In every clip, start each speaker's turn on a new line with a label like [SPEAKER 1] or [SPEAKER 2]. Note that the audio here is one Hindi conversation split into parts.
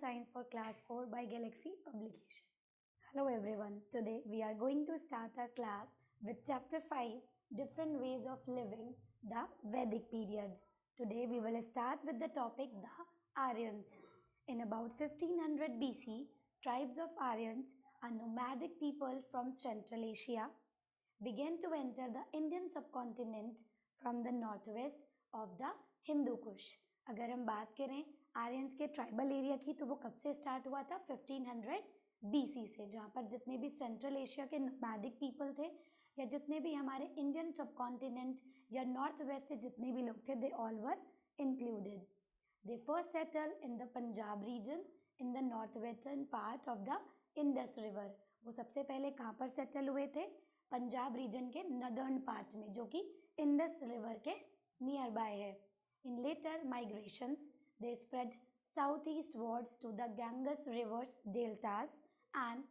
[SPEAKER 1] Science for Class 4 by Galaxy Publication. Hello everyone. Today we are going to start our class with Chapter 5, Different Ways of Living, the Vedic Period. Today we will start with the topic the Aryans. In about 1500 BC, tribes of Aryans, a nomadic people from Central Asia, began to enter the Indian subcontinent from the northwest of the Hindu Kush. अगर हम बात करें आर्यंस के ट्राइबल एरिया की तो वो कब से स्टार्ट हुआ था 1500 BC से, जहाँ पर जितने भी सेंट्रल एशिया के नोमैडिक पीपल थे या जितने भी हमारे इंडियन सबकॉन्टिनेंट या नॉर्थ वेस्ट से जितने भी लोग थे they all were included. They first settle in the Punjab region in the north western part of the Indus river. वो सबसे पहले कहाँ पर सेटल हुए थे? पंजाब रीजन के नदर्न पार्ट में, जो कि इंडस रिवर के नियर बाय है. In later migrations they spread south eastwards to the Ganges rivers deltas and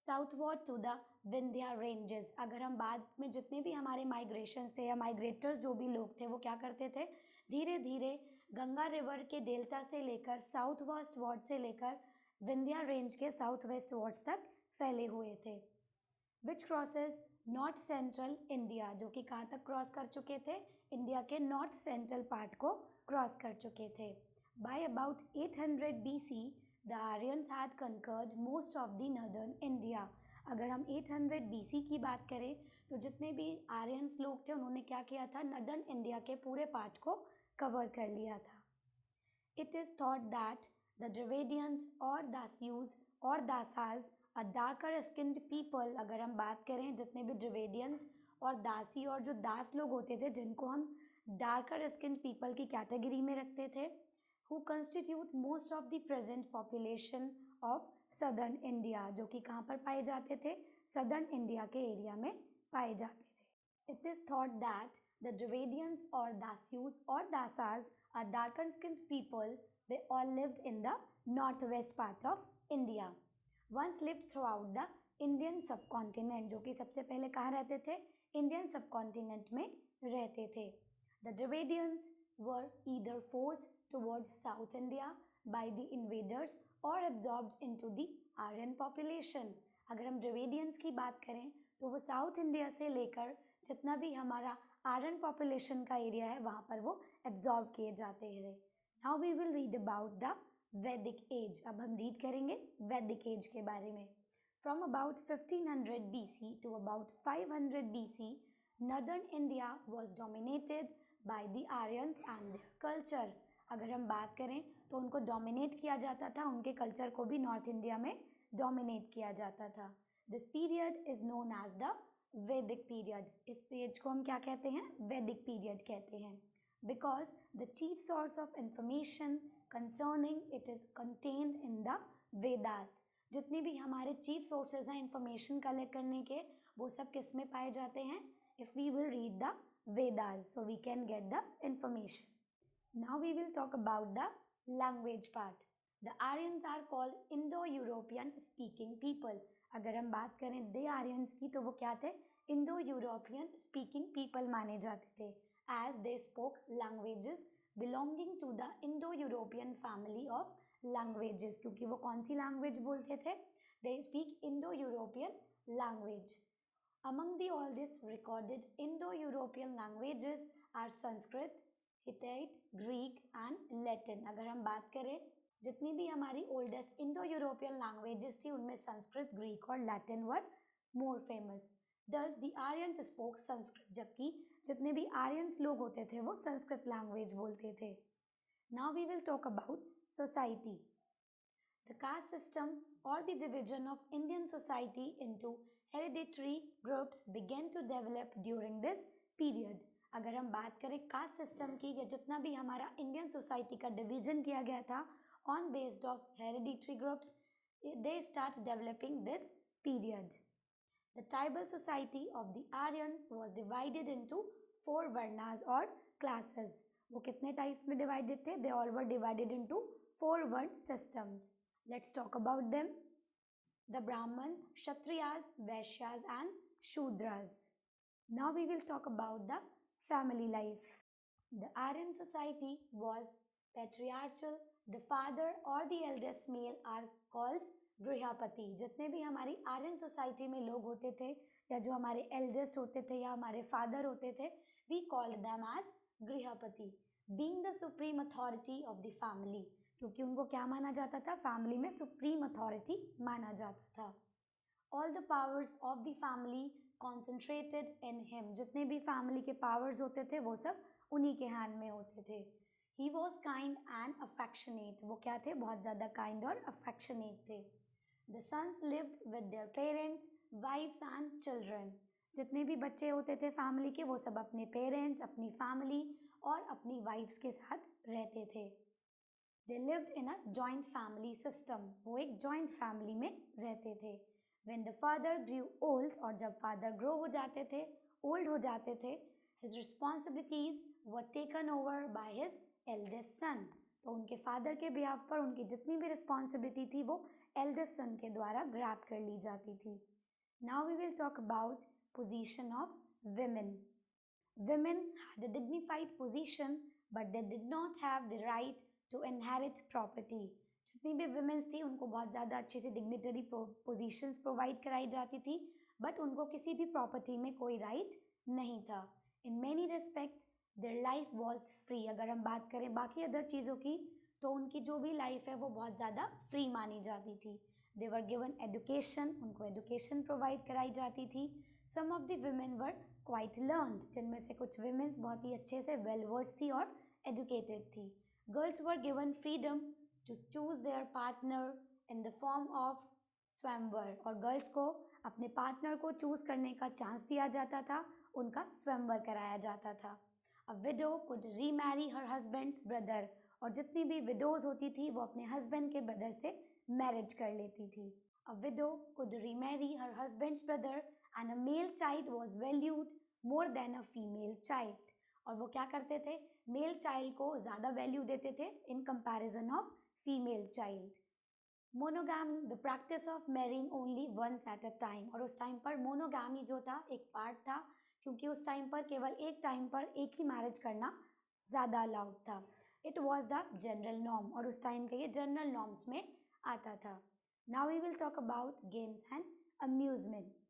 [SPEAKER 1] southward to the Vindhya ranges. अगर हम बाद में जितने भी हमारे माइग्रेशन थे या माइग्रेटर्स जो भी लोग थे वो क्या करते थे, धीरे धीरे गंगा रिवर के डेल्टा से लेकर साउथ वेस्ट वर्ड से लेकर विंध्या रेंज के साउथ वेस्ट वर्ड्स तक फैले हुए थे. विच क्रॉसेस नॉर्थ सेंट्रल इंडिया, जो कि कहाँ तक क्रॉस कर चुके थे? इंडिया के नॉर्थ सेंट्रल पार्ट को क्रॉस कर चुके थे. By about 800 BC the Aryans had conquered most of the northern India. अगर हम 800 BC की बात करें तो जितने भी आर्यंस लोग थे उन्होंने क्या किया था, नॉर्दर्न इंडिया के पूरे पार्ट को कवर कर लिया था. It is thought that the Dravidians और दास्यूज और दासाज अ डार्कर स्किन्ड पीपल. अगर हम बात करें जितने भी द्रविडियंस और दासी और जो दास लोग होते थे जिनको हम डार्कर स्किन्ड पीपल की कैटेगरी में रखते थे, who constitute most of the present population of southern India, जो कि कहाँ पर पाए जाते थे? सदर्न इंडिया के एरिया में पाए जाते थे. It is thought that the Dravidians और दास्यूज और Dasas are darker skinned people. They all lived in the north west part of India. Once lived throughout the Indian subcontinent, जो कि सबसे पहले कहाँ रहते थे? इंडियन सबकॉन्टिनेंट में रहते थे. The Dravidians were either forced towards south India by the invaders और absorbed into the Aryan population. अगर हम द्रविडियंस की बात करें तो वो साउथ इंडिया से लेकर जितना भी हमारा आर्यन पॉपुलेशन का एरिया है वहाँ पर वो एब्जॉर्ब किए जाते हैं. Now we will read about the Vedic age. अब हम रीड करेंगे वैदिक एज के बारे में. From about 1500 BC to about 500 BC, northern India was dominated by the Aryans and their culture. अगर हम बात करें तो उनको डोमिनेट किया जाता था, उनके कल्चर को भी नॉर्थ इंडिया में डोमिनेट किया जाता था. This period is known as the Vedic period. इस पीरियड को हम क्या कहते हैं? वैदिक पीरियड कहते हैं. Because the chief source of information concerning it is contained in the Vedas. जितने भी हमारे चीफ सोर्सेज हैं इंफॉर्मेशन कलेक्ट करने के, वो सब किस में पाए जाते हैं? If we will read the Vedas so we can get the information. Now we will talk about the language part. The Aryans are called Indo European speaking people. अगर हम बात करें दे आर्यंस की तो वो क्या थे? इंडो यूरोपियन स्पीकिंग पीपल माने जाते थे, as they spoke languages belonging to the Indo European family of languages. क्योंकि वो कौन सी लैंग्वेज बोलते थे? They speak Indo European language. Among the oldest recorded Indo European languages are Sanskrit, Hittite, Greek and Latin. अगर हम बात करें जितनी भी हमारी ओल्डेस्ट इंडो यूरोपियन लैंग्वेजेस थी उनमें संस्कृत, ग्रीक और लैटिन वर मोर फेमस. दस द आर्यंस स्पोक संस्कृत, जबकि जितने भी आर्यंस लोग होते थे वो संस्कृत लैंग्वेज बोलते थे. Now we will talk about society. The caste system or the division of Indian society into hereditary groups began to develop during this period. अगर हम बात करें कास्ट सिस्टम की या जितना भी हमारा इंडियन सोसाइटी का डिवीजन किया गया था on based of hereditary groups, they start developing this period. The tribal society of the Aryans was divided into 4 varnas or classes. वो कितने टाइप में डिवाइडेड थे? They all were divided into 4 varna systems. Let's talk about them. The Brahmans, Kshatriyas, Vaishyas and Shudras. Now we will talk about the family life. The Aryan society was patriarchal the father और the eldest male are called grihapati. जितने भी हमारी आर्यन सोसाइटी में लोग होते थे या जो हमारे एल्डेस्ट होते थे या हमारे फादर होते थे, we called them as grihapati, being the supreme authority of the family, क्योंकि उनको क्या माना जाता था, फैमिली में सुप्रीम अथॉरिटी माना जाता था। All the powers of the family concentrated in him, जितने भी फैमिली के पावर्स होते थे वो सब उन्हीं के हैंड में होते थे। He was kind and affectionate, वो क्या थे, बहुत ज़्यादा काइंड और अफेक्शनेट थे। The sons lived with their parents, wifes and children, जितने भी बच्चे होते थे फैमिली के वो सब अपने पेरेंट्स, अपनी फैमिली और अपनी वाइफ्स के साथ रहते थे। They lived in a joint family system, वो एक जॉइंट फैमिली में रहते थे। When the father grew old, और जब फादर ग्रो हो जाते थे, ओल्ड हो जाते थे, his responsibilities were taken over by his eldest son, तो उनके फादर के बिहाफ पर उनकी जितनी भी रिस्पॉन्सिबिलिटी थी वो एल्डेस्ट सन के द्वारा ग्रैब कर ली जाती थी। Now we will talk about position of women. Women had a dignified position, but they did not have the right to inherit property. जितनी भी women's थी उनको बहुत ज़्यादा अच्छे से dignitary positions प्रोवाइड कराई जाती थी, बट उनको किसी भी प्रॉपर्टी में कोई राइट नहीं था। In many respects their life was free। अगर हम बात करें बाकी अदर चीज़ों की तो उनकी जो भी लाइफ है वो बहुत ज़्यादा फ्री मानी जाती थी। They were given education, उनको एजुकेशन प्रोवाइड कराई जाती थी। Some of the women were quite learned, जिनमें से कुछ women's बहुत ही अच्छे से well versed थी और educated थी। Girls were given freedom to choose their partner in the form of स्वयंवर, और गर्ल्स को अपने पार्टनर को चूज करने का चांस दिया जाता था, उनका स्वयंवर कराया जाता था। A widow could remarry her husband's brother, और जितनी भी विडोज होती थी वो अपने हस्बैंड के ब्रदर से मैरिज कर लेती थी। A widow could remarry her husband's brother and a male child was valued more than a female child, और वो क्या करते थे, मेल चाइल्ड को ज़्यादा वैल्यू देते थे in comparison of female child. Monogamy, the practice of marrying only once at a time, और उस टाइम पर मोनोगामी जो था एक पार्ट था, क्योंकि उस टाइम पर केवल एक टाइम पर एक ही मैरिज करना ज़्यादा अलाउड था। It was the general norm, और उस टाइम के ये जनरल नॉर्म्स में आता था। Now we will talk about games and amusements.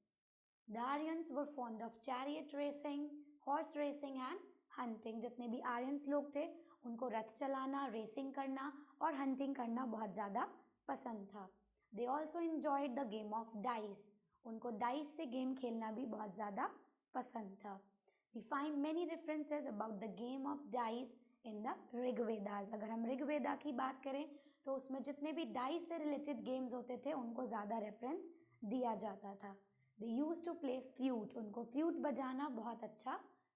[SPEAKER 1] The Aryans were fond of chariot racing, horse racing and hunting। जितने भी आर्यंस लोग थे उनको रथ चलाना, रेसिंग करना और हंटिंग करना बहुत ज़्यादा पसंद था। They also enjoyed the game of dice। उनको डाइस से गेम खेलना भी बहुत ज़्यादा पसंद था। We find many references about the game of dice in the Rigvedas. अगर हम ऋग्वेदा की बात करें तो उसमें जितने भी डाइस से रिलेटेड गेम्स होते थे उनको ज़्यादा रेफरेंस दिया जाता था। They used to play flute, उनको फ्लूट बजाना बहुत अच्छा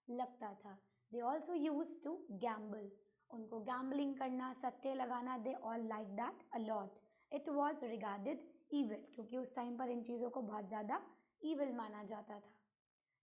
[SPEAKER 1] लगता था। They also used to gamble, उनको गैम्बलिंग करना, सट्टे लगाना, they all liked that a lot। It was regarded evil, क्योंकि उस टाइम पर इन चीज़ों को बहुत ज़्यादा evil माना जाता था।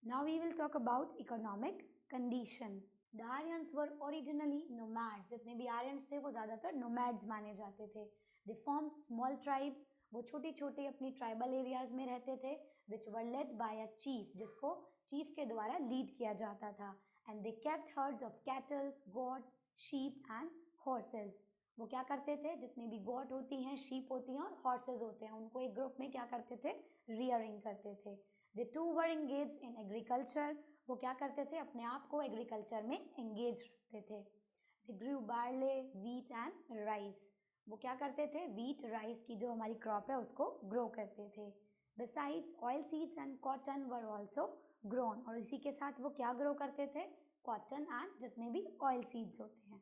[SPEAKER 1] Now we will talk about economic condition। The Aryans were originally nomads। जितने भी आर्यंस थे वो ज़्यादातर nomads माने जाते थे। They formed small tribes, वो छोटी छोटी अपनी ट्राइबल एरियाज में रहते थे, which were led by a chief, जिसको चीफ के द्वारा लीड किया जाता था। And they kept herds of cattle, goat, sheep and horses। वो क्या करते थे, जितनी भी गोट होती हैं, शीप होती हैं और हॉर्सेज होते हैं, उनको एक ग्रुप में क्या करते थे, रियरिंग करते थे। They too were engaged in agriculture। वो क्या करते थे, अपने आप को एग्रीकल्चर में एंगेज रखते थे। They grew barley, wheat and rice। वो क्या करते थे, व्हीट राइस की जो हमारी क्रॉप है उसको ग्रो करते थे। Besides, oil seeds and cotton were also grown, और इसी के साथ वो क्या ग्रो करते थे, कॉटन एंड जितने भी ऑयल सीड्स होते हैं।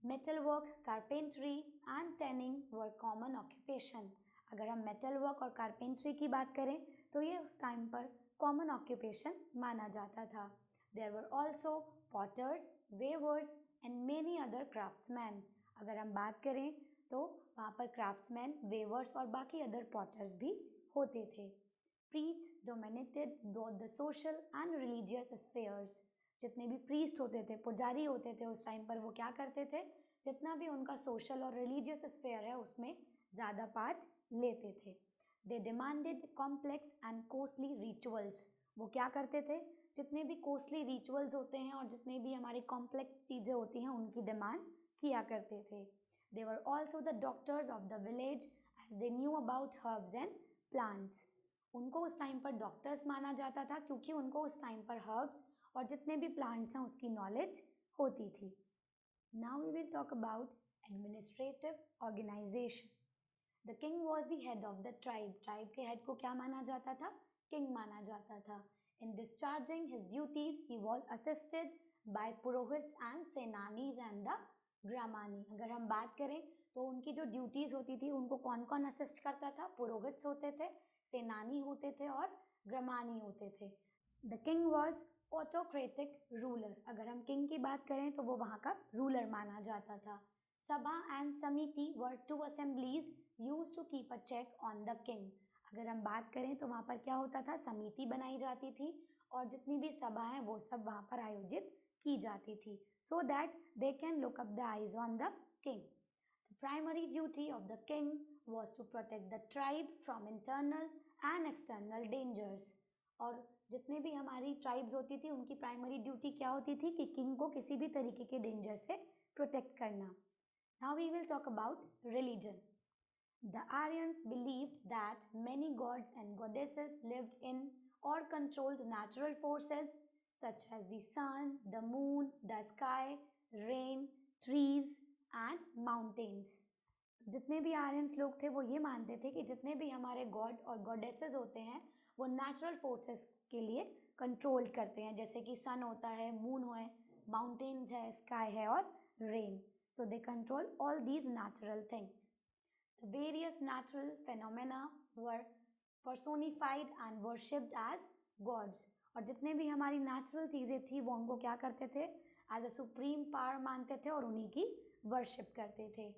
[SPEAKER 1] Metal work, carpentry and tanning were common occupation. अगर हम मेटल वर्क और कारपेंट्री की बात करें तो ये उस टाइम पर कॉमन ऑक्यूपेशन माना जाता था। There were also potters, weavers and many other craftsman. अगर हम बात करें तो वहाँ पर क्राफ्ट्समैन, वेवर्स और बाकी अदर पॉटर्स भी होते थे। Priest dominated both the social and religious spheres. जितने भी प्रीस्ट होते थे, पुजारी होते थे उस टाइम पर, वो क्या करते थे, जितना भी उनका सोशल और रिलीजियस स्फेयर है उसमें ज़्यादा पार्ट लेते थे। They demanded complex and costly rituals. वो क्या करते थे, जितने भी कोस्टली रिचुअल्स होते हैं और जितने भी हमारे कॉम्प्लेक्स चीज़ें होती हैं उनकी डिमांड किया करते थे। They were also the doctors of the village as they knew about herbs and plants. उनको उस टाइम पर डॉक्टर्स माना जाता था क्योंकि उनको उस टाइम पर हर्ब्स और जितने भी प्लांट्स हैं उसकी नॉलेज होती थी. Now we will talk about administrative organization. The king was the head of the tribe. Tribe के head को क्या माना जाता था? King माना जाता था. In discharging his duties, he was assisted by Purohit and सेनानीज and the ग्रामानी. अगर हम बात करें तो उनकी जो ड्यूटीज होती थी उनको कौन कौन असिस्ट करता था? पुरोहित होते थे, सेनानी होते थे और ग्रामानी होते थे. The king was autocratic ruler. अगर हम किंग की बात करें तो वो वहाँ का रूलर माना जाता था. Sabha and samiti were two assemblies use to keep a check on the king. अगर हम बात करें तो वहाँ पर क्या होता था? समिति बनाई जाती थी और जितनी भी सभा हैं वो सब वहाँ पर आयोजित की जाती थी so that they can look up the eyes on the king. The primary duty of the king was to protect the tribe from internal and external dangers. और जितने भी हमारी ट्राइब्स होती थी उनकी प्राइमरी ड्यूटी क्या होती थी कि किंग को किसी भी तरीके के डेंजर से प्रोटेक्ट करना. Now we will talk about religion. The Aryans believed that many gods and goddesses lived in or controlled natural forces such as the sun, the moon, the sky, rain, trees and mountains. जितने भी आर्यंस लोग थे वो ये मानते थे कि जितने भी हमारे गॉड और गॉडेसेस होते हैं वो नेचुरल फोर्सेस के लिए कंट्रोल करते हैं, जैसे कि सन होता है, मून है, माउंटेन्स है, स्काई है और rain. So they control all these natural things. The various natural phenomena were personified and worshipped as gods. और जितने भी हमारी नेचुरल चीज़ें थी वो उनको क्या करते थे? एज अ सुप्रीम पावर मानते थे और उन्हीं की वर्शिप करते थे.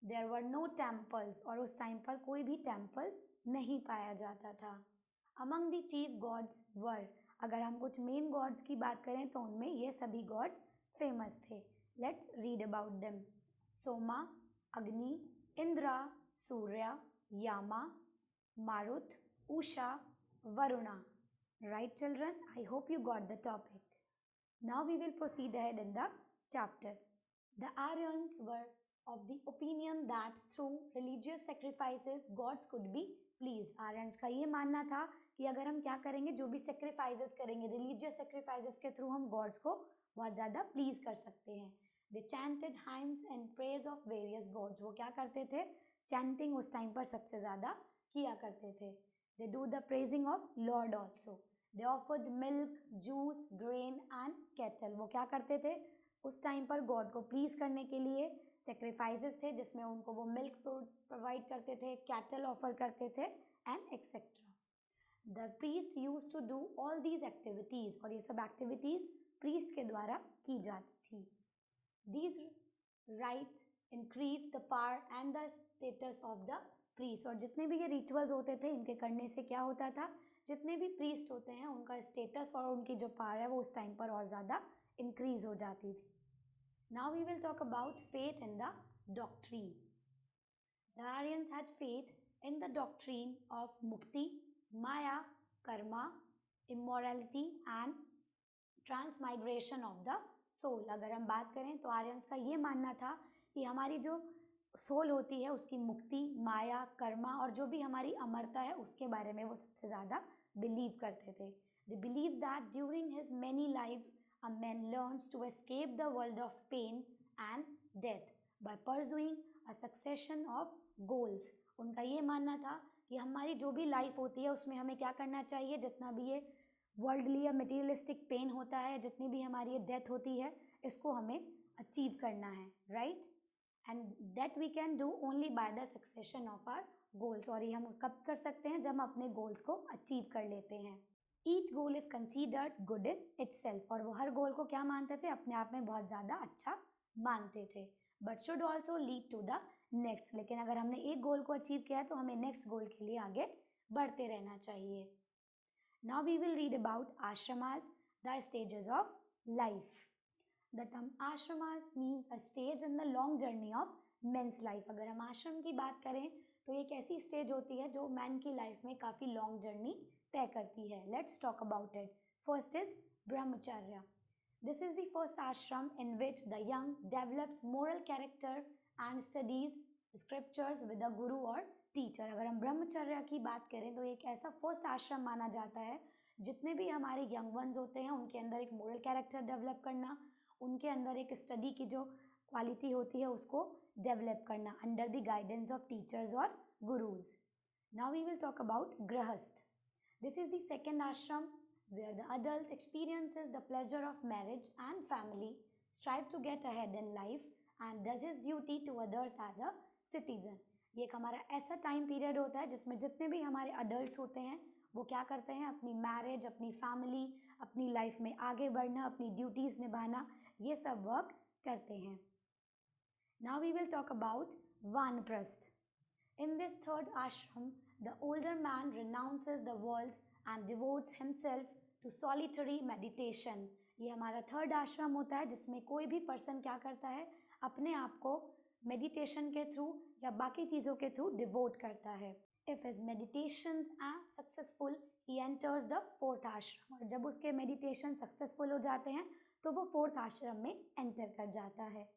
[SPEAKER 1] There were no temples. और उस टाइम पर कोई भी टेम्पल नहीं पाया जाता था. Among the chief gods were. अगर हम कुछ मेन गॉड्स की बात करें तो उनमें ये सभी गॉड्स फेमस थे. Let's read about them. Soma, अग्नि, इंद्रा, सूर्या, यामा, मारुत, Usha, varuna. Right children, I hope you got the topic. Now we will proceed ahead in the chapter. The Aryans were of the opinion that through religious sacrifices gods could be pleased. Aryans का ये मानना था कि अगर हम क्या करेंगे, जो भी sacrifices करेंगे, religious sacrifices के through हम gods को बहुत ज़्यादा please कर सकते हैं. They chanted hymns and praise of various gods. वो क्या करते थे? Chanting उस टाइम पर सबसे ज़्यादा किया करते थे. They do the praising of Lord also. They offered milk, juice, grain and cattle. वो क्या करते थे? उस टाइम पर गॉड को प्लीज करने के लिए सेक्रीफाइसेस थे जिसमें उनको वो मिल्क प्रोवाइड करते थे, कैटल ऑफर करते थे and etcetera. The priest used to do all these activities. और ये सब एक्टिविटीज प्रीस्ट के द्वारा की जाती थी. These rites increased the power and the status of the priest. और जितने भी ये रिचुअल्स होते थे इनके करने से क्या होता था? जितने भी प्रीस्ट होते हैं उनका स्टेटस और उनकी जो पावर है वो उस टाइम पर और ज़्यादा इंक्रीज हो जाती थी. Now we will talk about faith in the doctrine. The Aryans had faith in the doctrine of mukti, maya, karma, immorality and transmigration of the soul. अगर हम बात करें तो आर्यंस का ये मानना था कि हमारी जो सोल होती है उसकी मुक्ति, माया, कर्मा और जो भी हमारी अमरता है उसके बारे में वो सबसे ज़्यादा बिलीव करते थे. They believe that during his many lives a man learns to escape the world of pain and death by pursuing a succession of goals. उनका ये मानना था कि हमारी जो भी लाइफ होती है उसमें हमें क्या करना चाहिए, जितना भी ये वर्ल्डली या मटीरियलिस्टिक पेन होता है, जितनी भी हमारी ये डेथ होती है, इसको हमें अचीव करना है, right? And that we can do only by the succession of our goals. और ये हम कब कर सकते हैं? जब हम अपने गोल्स को अचीव कर लेते हैं. Each goal is considered good in itself. और वो हर गोल को क्या मानते थे? अपने आप में बहुत ज़्यादा अच्छा मानते थे. But should also lead to the next. लेकिन अगर हमने एक गोल को अचीव किया है तो हमें नेक्स्ट गोल के लिए आगे बढ़ते रहना चाहिए. Now we will read about ashramas, the stages of life. The term ashramas means a stage in the long journey of men's life. अगर हम आश्रम की बात करें तो एक ऐसी स्टेज होती है जो मैन की लाइफ में काफ़ी लॉन्ग जर्नी तय करती है. Let's talk about it. First is brahmacharya. This is the first ashram in which the young develops moral character and studies scriptures with a guru or teacher. अगर हम ब्रह्मचर्य की बात करें तो एक ऐसा फर्स्ट आश्रम माना जाता है जितने भी हमारे यंग वंस होते हैं उनके अंदर एक मोरल कैरेक्टर डेवलप करना, उनके अंदर एक स्टडी की जो क्वालिटी होती है उसको डेवलप करना under the guidance of teachers और gurus. Now we will talk about grihastha. This is the second ashram where the adult experiences the pleasure of marriage and family, strive to get ahead in life and does his duty to others as a citizen. ये एक हमारा ऐसा टाइम पीरियड होता है जिसमें जितने भी हमारे अडल्ट होते हैं वो क्या करते हैं, अपनी मैरिज, अपनी फैमिली, अपनी लाइफ में आगे बढ़ना, अपनी ड्यूटीज़ निभाना, ये सब वर्क करते हैं. Now we will talk about Vanaprastha. In this third ashram, the older man renounces the world and devotes himself to solitary meditation. ये हमारा थर्ड आश्रम होता है जिसमें कोई भी पर्सन क्या करता है, अपने आप को मेडिटेशन के थ्रू या बाकी चीज़ों के थ्रू डिवोट करता है. If his meditations are successful, he enters the fourth ashram. और जब उसके मेडिटेशन सक्सेसफुल हो जाते हैं तो वो फोर्थ आश्रम में एंटर कर जाता है.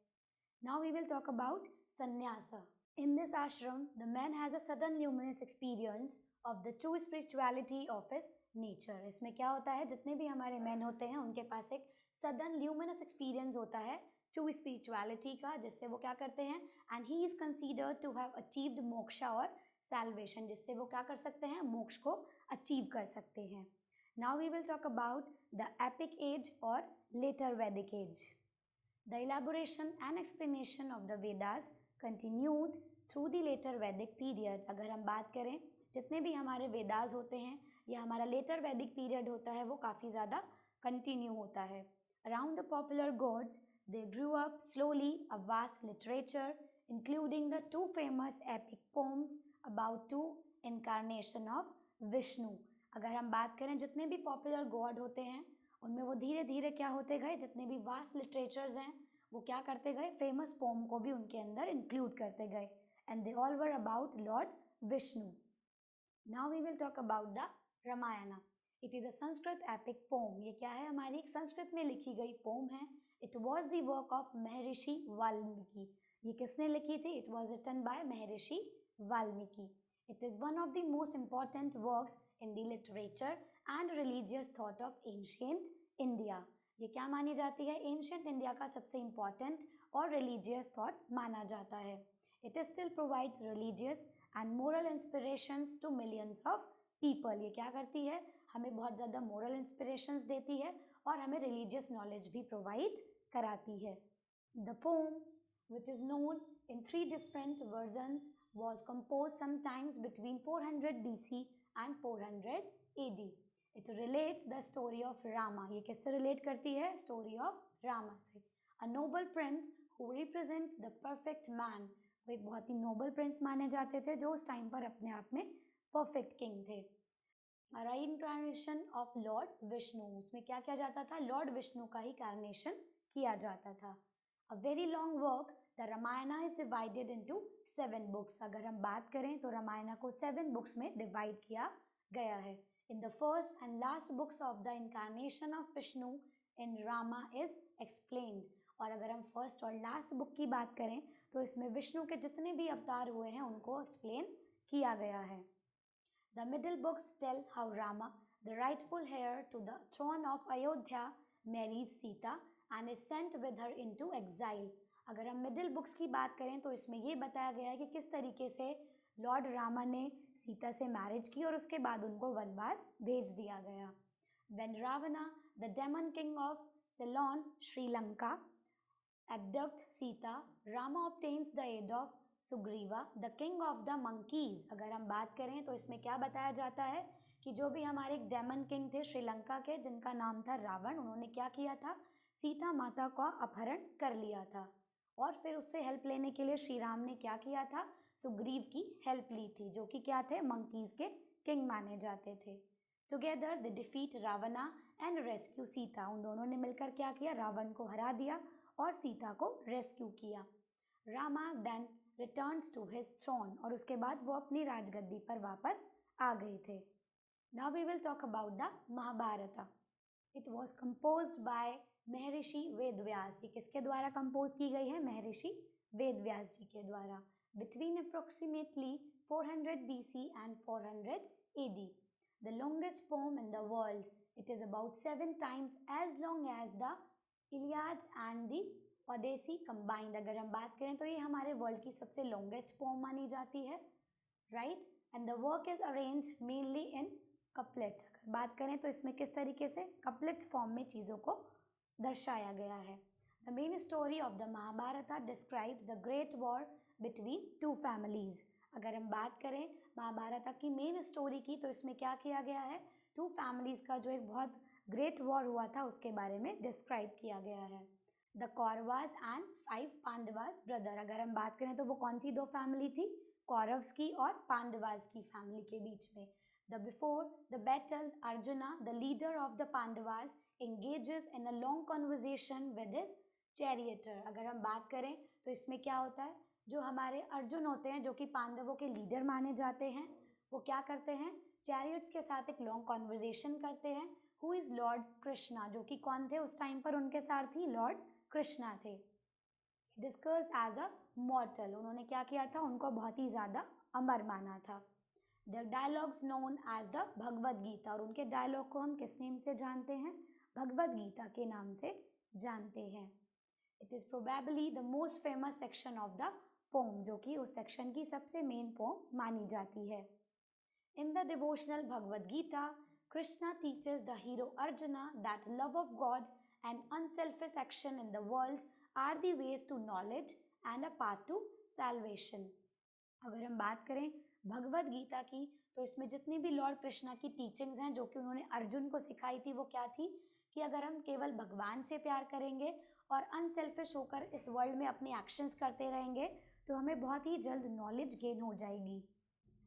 [SPEAKER 1] Now we will talk about sannyasa. In this ashram, the man has a sudden luminous experience of the true spirituality of his nature. इसमें क्या होता है, जितने भी हमारे मैन होते हैं उनके पास एक sudden luminous experience होता है true spirituality का, जिससे वो क्या करते हैं, and he is considered to have achieved moksha और salvation, जिससे वो क्या कर सकते हैं, मोक्ष को अचीव कर सकते हैं. Now we will talk about the epic age or later Vedic age. The elaboration and explanation of the Vedas continued through the later Vedic period. अगर हम बात करें जितने भी हमारे वेदास होते हैं या हमारा लेटर वैदिक पीरियड होता है वो काफ़ी ज़्यादा कंटिन्यू होता है. Around the popular gods, they grew up slowly a vast literature including the two famous epic poems about two incarnation of Vishnu. अगर हम बात करें जितने भी पॉपुलर गॉड होते हैं उनमें वो धीरे धीरे क्या होते गए, जितने भी वास्ट लिटरेचर्स हैं वो क्या करते गए, फेमस पोम को भी उनके अंदर इंक्लूड करते गए. And they all were about lord Vishnu. Now we will talk about the Ramayana. It is a Sanskrit epic poem. ये क्या है, हमारी एक संस्कृत में लिखी गई पोम है. It was the work of महर्षि वाल्मीकि. ये किसने लिखी थी, it was written by Maharshi Valmiki. It is one of the most important works in the literature and religious thought of ancient India. ये क्या मानी जाती है, एंशियंट इंडिया का सबसे इम्पॉर्टेंट और रिलीजियस थॉट माना जाता है. It still provides religious and moral inspirations to millions of people. ये क्या करती है, हमें बहुत ज़्यादा मोरल इंस्पिरेशंस देती है और हमें रिलीजियस नॉलेज भी प्रोवाइड कराती है. The pome which is known in 3 different versions was composed sometimes between 400 BC and 400 AD. It relates the story of Rama. ये किससे रिलेट करती है, स्टोरी ऑफ रामा से. A noble prince who represents the perfect man. वो एक बहुत ही नोबल प्रिंस माने जाते थे जो उस टाइम पर अपने आप में परफेक्ट किंग थे. Reincarnation of Lord Vishnu. उसमें क्या किया जाता था, लॉर्ड विष्णु का ही कार्नेशन किया जाता था. A very long work. The Ramayana is divided into 7 books. अगर हम बात करें तो रामायण को 7 बुक्स में डिवाइड किया गया है. In the first and last books of the incarnation of Vishnu in Rama is explained. और अगर हम फर्स्ट और लास्ट बुक की बात करें तो इसमें विष्णु के जितने भी अवतार हुए हैं उनको एक्सप्लेन किया गया है. The middle books tell how Rama, the rightful heir to the throne of Ayodhya, marries Sita and is sent with her into exile. अगर हम मिडिल बुक्स की बात करें तो इसमें ये बताया गया है कि किस तरीके से लॉर्ड रामा ने सीता से मैरिज की और उसके बाद उनको वनवास भेज दिया गया. When Ravana, the demon king of Ceylon, Sri Lanka, abducts Sita, Rama obtains the aid of Sugriva, the king of the monkeys. अगर हम बात करें तो इसमें क्या बताया जाता है कि जो भी हमारे एक डेमन किंग थे श्रीलंका के जिनका नाम था रावण, उन्होंने क्या किया था, सीता माता का अपहरण कर लिया था और फिर उससे हेल्प लेने के लिए श्री राम ने क्या किया था, सुग्रीव की हेल्प ली थी जो कि क्या थे, मंकीज के किंग माने जाते थे. Together they defeat Ravana and rescue Sita. उन दोनों ने मिलकर क्या किया, रावण को हरा दिया और सीता को रेस्क्यू किया. Rama then returns to his throne. और उसके बाद वो अपनी राजगद्दी पर वापस आ गए थे. Now we will talk about the Mahabharata. It was composed by Maharshi Vedvyas. ये किसके द्वारा कंपोज की गई है, महर्षि वेद व्यास जी के द्वारा between approximately 400 BC and 400 AD. The longest poem in the world. It is about 7 times as long as the Iliad and the Odyssey combined. अगर हम बात करें तो ये हमारे वर्ल्ड की सबसे लॉन्गेस्ट पोम मानी जाती है, right. And the work is arrange mainly in couplets. अगर बात करें तो इसमें किस तरीके से कपलेट्स फॉर्म में चीज़ों को दर्शाया गया है. The main story of the Mahabharata describes the great war between two families. अगर हम बात करें महाभारत की मेन स्टोरी की तो इसमें क्या किया गया है, टू फैमिलीज का जो एक बहुत ग्रेट वॉर हुआ था उसके बारे में डिस्क्राइब किया गया है. The Kauravas and 5 Pandavas brother. अगर हम बात करें तो वो कौन सी दो फैमिली थी, कौरव्स की और पांडवास की फैमिली के बीच में. The before the battle Arjuna the leader of the Pandavas engages in a long conversation with his charioteer. अगर हम बात करें तो इसमें क्या होता है, जो हमारे अर्जुन होते हैं जो कि पांडवों के लीडर माने जाते हैं, वो क्या करते हैं, चैरियट्स के साथ एक लॉन्ग कॉन्वर्जेशन करते हैं. हु इज़ लॉर्ड कृष्णा, जो कि कौन थे उस टाइम पर उनके सारथी, लॉर्ड कृष्णा थे. Discuss as a mortal. उन्होंने क्या किया था, उनको बहुत ही ज़्यादा अमर माना था. The dialogues known as the Bhagavad Gita. और उनके डायलॉग को हम किस नेम से जानते हैं, भगवद गीता के नाम से जानते हैं. It is probably the most famous section of the pome, जो कि उस सेक्शन की सबसे मेन पोम मानी जाती है. In the devotional Bhagavad Gita, Krishna teaches the hero Arjuna that love of God and unselfish action in the world are the ways to knowledge and a path to salvation. अगर हम बात करें भगवद गीता की तो इसमें जितनी भी लॉर्ड कृष्णा की टीचिंग्स हैं जो कि उन्होंने अर्जुन को सिखाई थी, वो क्या थी कि अगर हम केवल भगवान से प्यार करेंगे और अनसेल्फिश होकर इस वर्ल्ड में अपने एक्शंस करते रहेंगे तो हमें बहुत ही जल्द नॉलेज गेन हो जाएगी.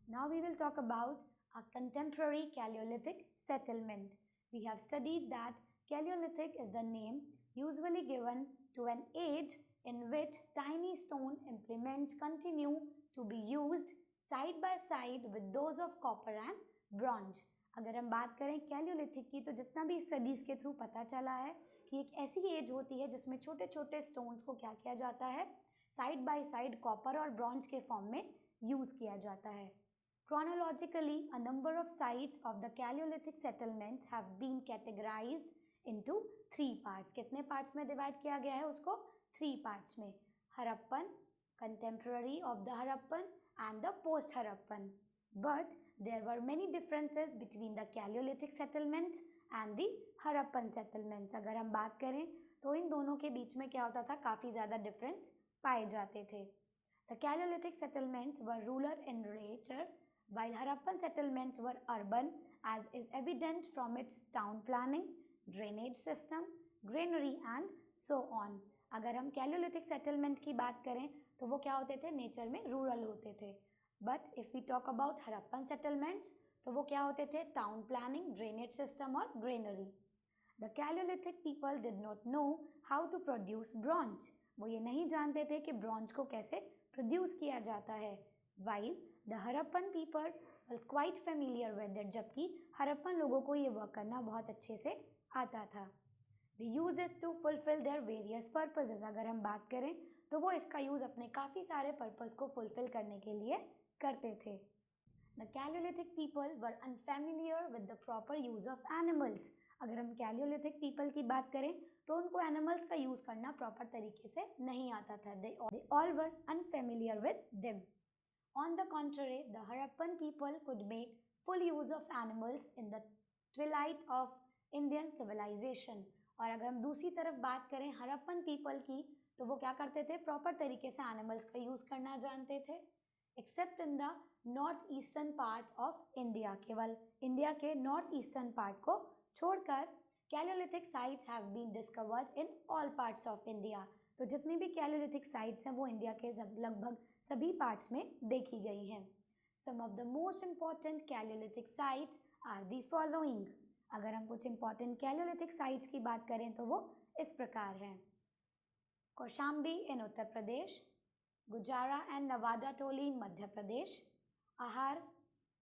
[SPEAKER 1] Now we will talk about a contemporary Paleolithic settlement. We have studied that Paleolithic is the name usually given to an age in which tiny stone implements continue to be used side by side with those of copper and bronze. अगर हम बात करें कैलियोलिथिक की तो जितना भी स्टडीज़ के थ्रू पता चला है कि एक ऐसी एज होती है जिसमें छोटे छोटे स्टोन्स को क्या किया जाता है, साइड बाय साइड कॉपर और ब्रॉन्ज के फॉर्म में यूज़ किया जाता है. Chronologically, a number of sites of the Paleolithic settlements have been categorized into 3 parts. कितने parts में divide किया गया है उसको, 3 parts में. Harappan, contemporary of the Harappan and the post-Harappan. But there were many differences between the Paleolithic settlements and the Harappan settlements. अगर हम बात करें तो इन दोनों के बीच में क्या होता था, काफ़ी ज़्यादा डिफरेंस पाए जाते थे. The Paleolithic settlements were rural in nature, while Harappan settlements were urban, as is evident from its town planning, drainage system, granary and so on. अगर हम Paleolithic settlement की बात करें तो वो क्या होते थे, नेचर में रूरल होते थे. But if we talk about Harappan settlements तो वो क्या होते थे, टाउन प्लानिंग, ड्रेनेज सिस्टम और granary. The Paleolithic people did not know how to produce bronze. वो ये नहीं जानते थे कि ब्रॉन्ज को कैसे प्रोड्यूस किया जाता है. While the Harappan people were quite familiar with it, जबकि हरप्पन लोगों को ये वर्क करना बहुत अच्छे से आता था. They used it to fulfill their various purposes. अगर हम बात करें तो वो इसका यूज़ अपने काफ़ी सारे पर्पस को फुलफिल करने के लिए करते थे. The Paleolithic people were unfamiliar with the proper use of animals. अगर हम Paleolithic people की बात करें तो उनको एनिमल्स का यूज़ करना प्रॉपर तरीके से नहीं आता था. They all were unfamiliar with them. On the contrary, the Harappan people could make full use of animals in the twilight of Indian civilization. और अगर हम दूसरी तरफ बात करें हरप्पन पीपल की तो वो क्या करते थे, प्रॉपर तरीके से एनिमल्स का यूज़ करना जानते थे. Except in the north eastern part of India. केवल इंडिया के नॉर्थ ईस्टर्न पार्ट को छोड़कर chalcolithic sites have been discovered in all parts of India. तो जितनी भी कैलियोलिथिक साइट्स हैं वो इंडिया के लगभग सभी पार्ट्स में देखी गई हैं. Some of the most important chalcolithic sites are the following. अगर हम कुछ इम्पॉर्टेंट कैलियोलिथिक साइट्स की बात करें तो वो इस प्रकार हैं. कौशाम्बी इन उत्तर प्रदेश, गुजारा and Nawada Toli in Madhya Pradesh, Ahar,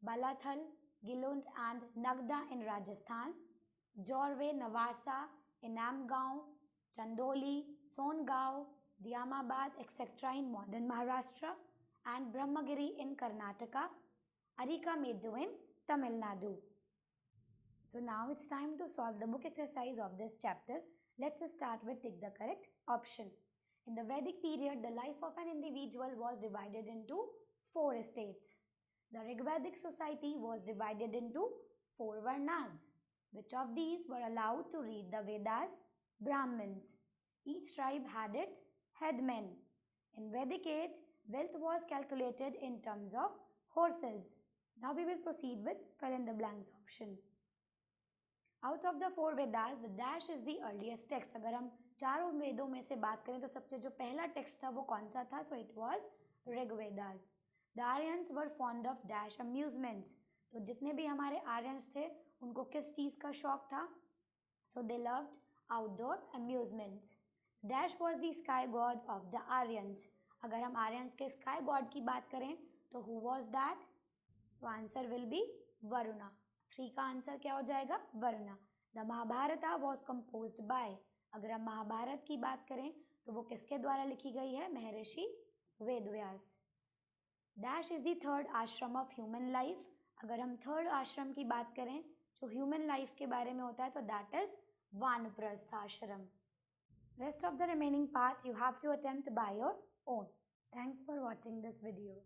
[SPEAKER 1] Balathal, Gilund and Nagda in Rajasthan, Jorwe, Nevasa, Inamgaon, Chandoli, Songaon, Dhyamabad, etc. in modern Maharashtra, and Brahmagiri in Karnataka, Arikamedu in Tamil Nadu. So now it's time to solve the book exercise of this chapter. Let's start with tick the correct option. In the Vedic period, the life of an individual was divided into 4 states. The Rigvedic society was divided into 4 Varnas. Which of these were allowed to read the Vedas? Brahmins. Each tribe had its headmen. In Vedic age, wealth was calculated in terms of horses. Now we will proceed with fill in the blanks option. Out of the 4 Vedas the dash is the earliest text. अगर हम चारों वेदों में से बात करें तो सबसे जो पहला टेक्स्ट था वो कौन सा था? So it was Rigvedas. The Aryans were fond of dash amusements. तो जितने भी हमारे आर्यंस थे उनको किस चीज़ का शौक था? So they loved outdoor amusements. Dash was the sky god of the Aryans. अगर हम आर्यंस के स्काई गॉड की बात करें तो who was that? So answer will be Varuna. 3 का आंसर क्या हो जाएगा? Varuna. The Mahabharata was composed bye. अगर हम महाभारत की बात करें तो वो किसके द्वारा लिखी गई है? Maharshi Vedvyas. Dash is the third ashram of human life. अगर हम थर्ड आश्रम की बात करें जो ह्यूमन लाइफ के बारे में होता है तो दैट इज वानप्रस्थ आश्रम. Rest of the remaining part you have to attempt by your own. Thanks for watching this video.